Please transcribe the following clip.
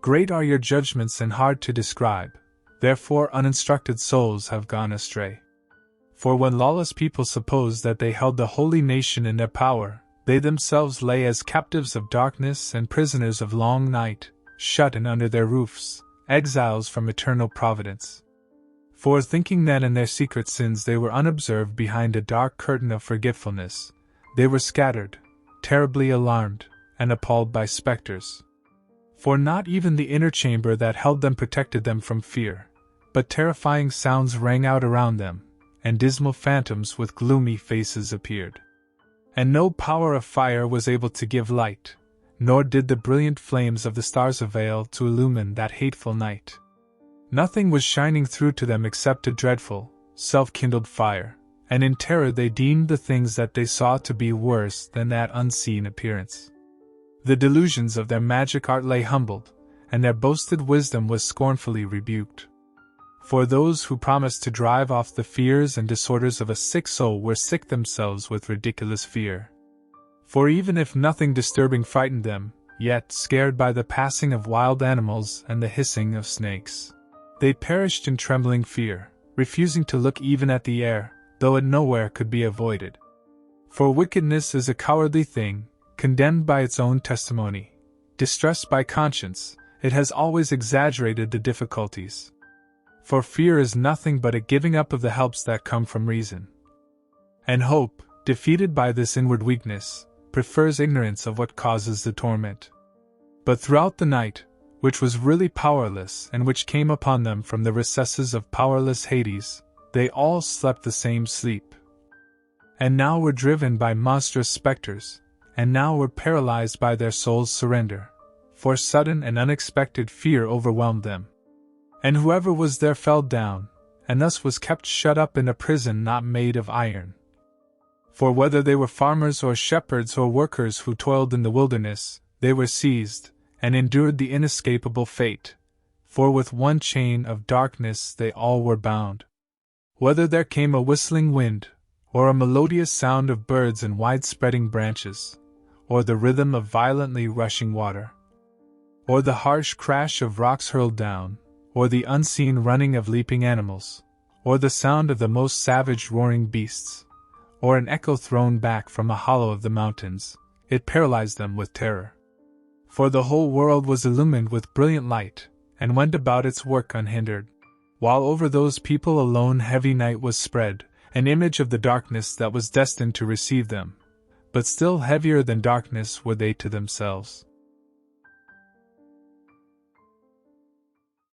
Great are your judgments and hard to describe, therefore uninstructed souls have gone astray. For when lawless people supposed that they held the holy nation in their power, they themselves lay as captives of darkness and prisoners of long night, shut in under their roofs, exiles from eternal providence. For thinking that in their secret sins they were unobserved behind a dark curtain of forgetfulness, they were scattered, terribly alarmed, and appalled by specters. For not even the inner chamber that held them protected them from fear, but terrifying sounds rang out around them, and dismal phantoms with gloomy faces appeared. And no power of fire was able to give light, nor did the brilliant flames of the stars avail to illumine that hateful night. Nothing was shining through to them except a dreadful, self-kindled fire, and in terror they deemed the things that they saw to be worse than that unseen appearance. The delusions of their magic art lay humbled, and their boasted wisdom was scornfully rebuked. For those who promised to drive off the fears and disorders of a sick soul were sick themselves with ridiculous fear. For even if nothing disturbing frightened them, yet, scared by the passing of wild animals and the hissing of snakes, they perished in trembling fear, refusing to look even at the air, though it nowhere could be avoided. For wickedness is a cowardly thing, condemned by its own testimony. Distressed by conscience, it has always exaggerated the difficulties. For fear is nothing but a giving up of the helps that come from reason. And hope, defeated by this inward weakness, prefers ignorance of what causes the torment. But throughout the night, which was really powerless and which came upon them from the recesses of powerless Hades, they all slept the same sleep. And now were driven by monstrous specters, and now were paralyzed by their soul's surrender, for sudden and unexpected fear overwhelmed them. And whoever was there fell down, and thus was kept shut up in a prison not made of iron. For whether they were farmers or shepherds or workers who toiled in the wilderness, they were seized, and endured the inescapable fate, for with one chain of darkness they all were bound. Whether there came a whistling wind, or a melodious sound of birds in wide-spreading branches, or the rhythm of violently rushing water, or the harsh crash of rocks hurled down, or the unseen running of leaping animals, or the sound of the most savage roaring beasts, or an echo thrown back from a hollow of the mountains, it paralyzed them with terror. For the whole world was illumined with brilliant light, and went about its work unhindered, while over those people a lone heavy night was spread, an image of the darkness that was destined to receive them, but still heavier than darkness were they to themselves.